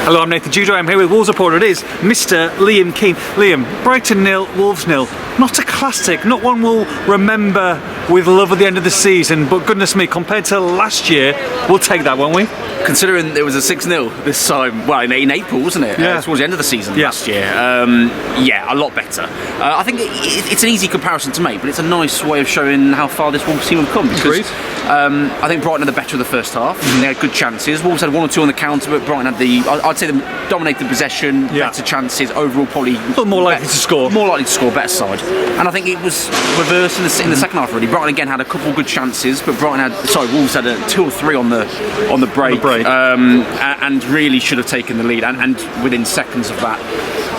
Hello, I'm Nathan Judo. I'm here with Wolves reporter. It is Mr. Liam Keane. Liam, Brighton 0, Wolves 0. Not a classic, not one we'll remember with love at the end of the season, but goodness me, compared to last year, we'll take that, won't we? Considering there was a 6-0 this time, well, in April, wasn't it? Yeah. Towards the end of the season last year. Yeah, a lot better. I think it's an easy comparison to make, but it's a nice way of showing how far this Wolves team have come. Because I think Brighton had the better of the first half. They had good chances. Wolves had 1 or 2 on the counter, but Brighton had I'd say, the dominated possession, better chances, overall probably... A little more likely to score. More likely to score, better side. And I think it was reversed in the second half, really. Brighton again had a couple of good chances, but Wolves had 2 or 3 on the break. And really should have taken the lead, and within seconds of that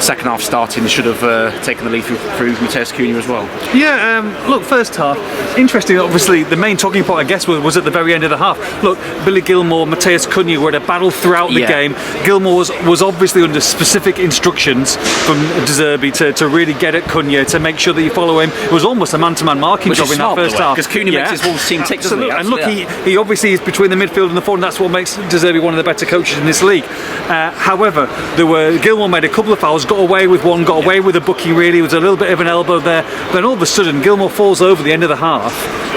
second half starting, they should have taken the lead through Mateus Cunha as well. Yeah, look, first half, interesting. Obviously, the main talking point, I guess, was at the very end of the half. Look, Billy Gilmour, Mateus Cunha were at a battle throughout the game. Gilmour was obviously under specific instructions from De Zerbi to really get at Cunha, to make sure that you follow him. It was almost a man-to-man marking job in that first half. Because Cunha makes his Wolves team tick, doesn't he? And look, he obviously is between the midfield and the forward, and that's what makes De Zerbi one of the better coaches in this league. However, Gilmour made a couple of fouls, got away with one, got away with a booking really, was a little bit of an elbow there. Then all of a sudden, Gilmour falls over the end of the half.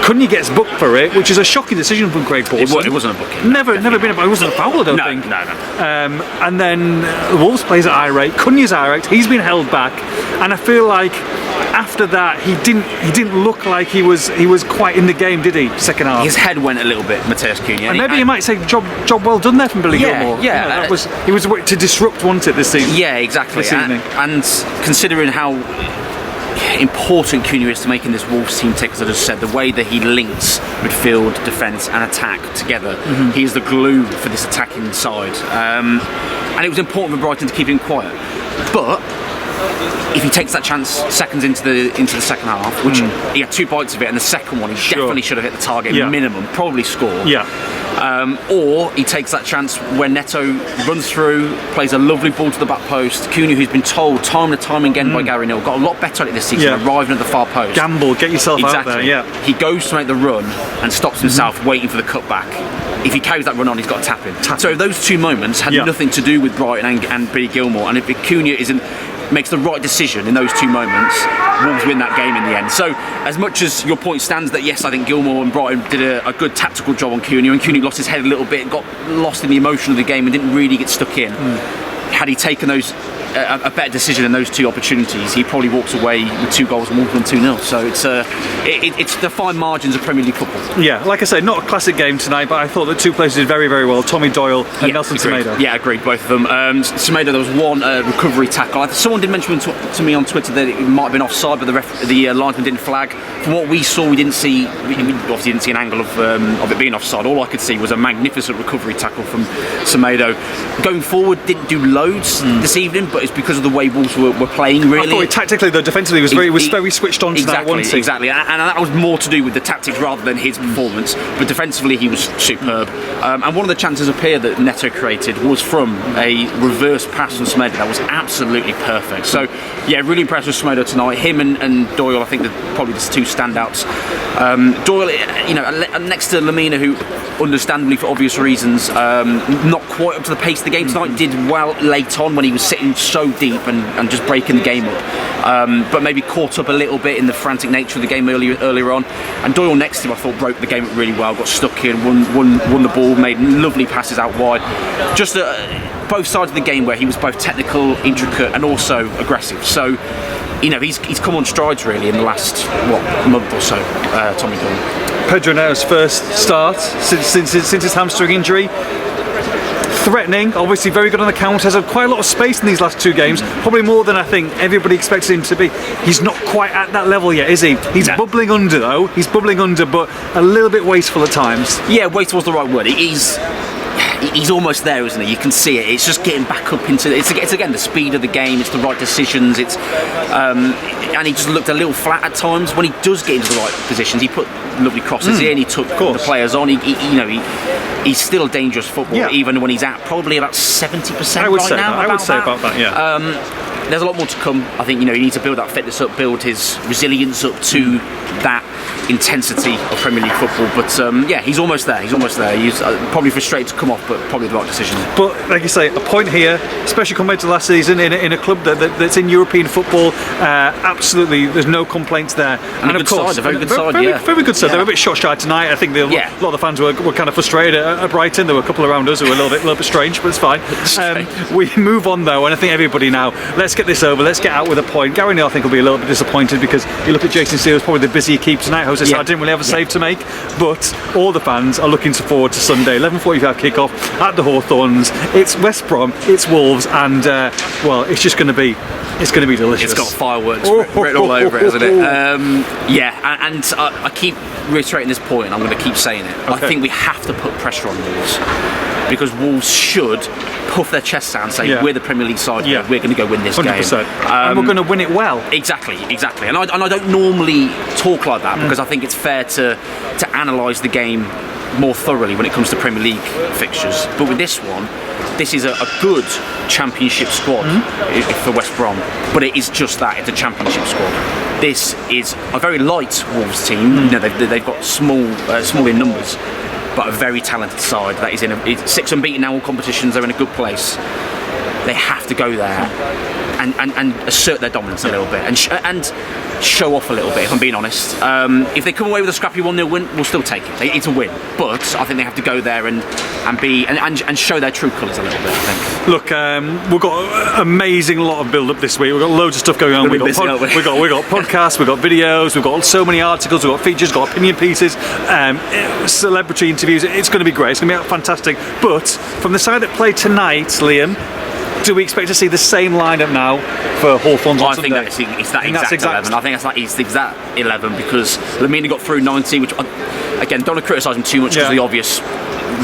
Cunha gets booked for it, which is a shocking decision from Craig Pawson. It wasn't a booking. Never been it wasn't a foul, I don't think. No. And then Wolves plays at irate. Cunha's irate. He's been held back, and I feel like after that he didn't look like he was quite in the game, did he? Second half. His head went a little bit, Mateus Cunha. And maybe you might say job well done there from Billy Gilmour. Yeah, he was to disrupt, wasn't it, this season? Yeah, exactly. This evening. And considering how important Cunha is to making this Wolves team tick, as I just said, the way that he links midfield, defence and attack together, he is the glue for this attacking side. And it was important for Brighton to keep him quiet. But if he takes that chance seconds into the second half, which he had 2 bites of it, and the second one he definitely should have hit the target minimum, probably score. Or he takes that chance when Neto runs through, plays a lovely ball to the back post. Cunha, who's been told time and time again by Gary Neal, got a lot better at it this season, arriving at the far post. Gamble, get yourself out there. He goes to make the run and stops himself waiting for the cutback. If he carries that run on, he's got to tap in. So those 2 moments had nothing to do with Brighton and Billy Gilmour, and if Cunha makes the right decision in those 2 moments, Wolves win that game in the end. So as much as your point stands that yes, I think Gilmour and Brighton did a good tactical job on Cunha, and Cunha lost his head a little bit, got lost in the emotion of the game and didn't really get stuck in. Had he taken a better decision in those 2 opportunities, he probably walks away with 2 goals and Wolves won 2-0. So it's the fine margins of Premier League football. Yeah, like I say, not a classic game tonight, but I thought the 2 players did very, very well. Tommy Doyle and Nelson Semedo. Yeah, agreed, both of them. Semedo, there was one recovery tackle. Someone did mention to me on Twitter that it might have been offside, but the linesman didn't flag. From what we saw, we obviously didn't see an angle of it being offside. All I could see was a magnificent recovery tackle from Semedo. Going forward, didn't do loads this evening, but it's because of the way Wolves were playing, really. I thought tactically, though, defensively was very switched on to that one team. Exactly, and that was more to do with the tactics rather than his performance. But defensively, he was superb. And one of the chances up here that Neto created was from a reverse pass from Semedo that was absolutely perfect. So, yeah, really impressed with Semedo tonight. Him and Doyle, I think, are probably the 2 standouts. Doyle, next to Lamina, who, understandably for obvious reasons, not quite up to the pace of the game tonight, did well late on when he was sitting so deep and just breaking the game up, but maybe caught up a little bit in the frantic nature of the game earlier on. And Doyle next to him, I thought, broke the game up really well, got stuck in, won the ball, made lovely passes out wide. Just both sides of the game where he was both technical, intricate and also aggressive. So he's come on strides really in the last month or so, Tommy Doyle. Pedro Neto's first start since his hamstring injury. Threatening, obviously very good on the counters, had quite a lot of space in these last 2 games, probably more than I think everybody expected him to be. He's not quite at that level yet, is he? He's bubbling under though, but a little bit wasteful at times. Yeah, wasteful's the right word. He's almost there, isn't he? You can see it. It's just getting back up into it's again the speed of the game. It's the right decisions. And he just looked a little flat at times. When he does get into the right positions, he put lovely crosses in. He took the players on. He's still a dangerous footballer, even when he's at probably about 70%. I would say about that. Yeah. There's a lot more to come. I think he needs to build that fitness up, build his resilience up to that. intensity of Premier League football. But yeah, he's almost there. He's probably frustrated to come off, but probably the right decision. But like you say, a point here, especially compared to last season in a club that's in European football. Absolutely, there's no complaints there. And of course, a very good side. Very good side. They were a bit shot shy tonight. I think a lot of the fans were kind of frustrated at Brighton. There were a couple around us who were a little bit strange, but it's fine. We move on though, and I think everybody now, let's get this over. Let's get out with a point. Gary Neal, I think, will be a little bit disappointed because you look at Jason Seals, probably the busier keep tonight. Jose said, I didn't really have a save to make, but all the fans are looking forward to Sunday, 11:45 kickoff at the Hawthorns. It's West Brom, it's Wolves, and well, it's just going to be. It's going to be delicious. It's got fireworks written all over it, hasn't it? Yeah, and I keep reiterating this point, and I'm going to keep saying it. Okay. I think we have to put pressure on Wolves because Wolves should puff their chests out and say, we're the Premier League side, we're going to go win this 100%. Game. And we're going to win it well. Exactly. And I don't normally talk like that because I think it's fair to analyse the game more thoroughly when it comes to Premier League fixtures. But with this one, this is a good championship squad for West Brom, but it is just that, it's a championship squad. This is a very light Wolves team. You know, they've got small in numbers, but a very talented side that is it's 6 unbeaten now all competitions. They're in a good place. They have to go there and assert their dominance a little bit and show off a little bit, if I'm being honest. If they come away with a scrappy 1-0 win, we'll still take it. It's a win, but I think they have to go there and show their true colours a little bit, I think. Look, we've got an amazing lot of build-up this week. We've got loads of stuff going on. We've got podcasts, we've got videos, we've got so many articles, we've got features, we've got opinion pieces, celebrity interviews. It's going to be great. It's going to be fantastic. But from the side that played tonight, Liam, do we expect to see the same lineup now for Hawthorns on Sunday? I think it's that exact 11. I think it's the exact 11 because Lamina got through 90, which, again, don't want to criticise him too much because of the obvious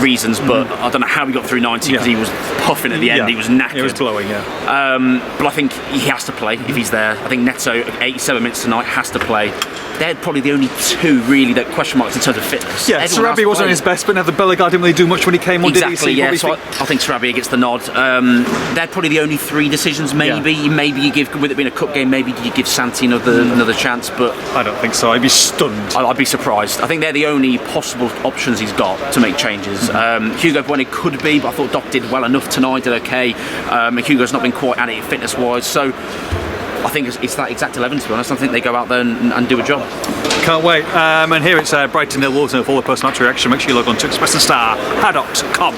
reasons, but I don't know how he got through 90 because he was puffing at the end, he was knackered. He was blowing, but I think he has to play if he's there. I think Neto, 87 minutes tonight, has to play. They're probably the only two really that question marks in terms of fitness. Yeah, Sarabi wasn't his best, but Never Bellegarde didn't really do much when he came on, exactly, did he? So I think Sarabi gets the nod. They're probably the only three decisions, maybe. Yeah. Maybe you give, with it being a cup game, maybe you give Santi another chance, but I don't think so. I'd be stunned. I'd be surprised. I think they're the only possible options he's got to make changes. Hugo Bueno could be, but I thought Doc did well enough tonight, did okay. Hugo's not been quite at it fitness-wise, so I think it's that exact 11, to be honest. I think they go out there and do a job. Can't wait. And here it's Brighton 0 Wolves, and for all the post-match reaction, make sure you log on to expressthestar.com.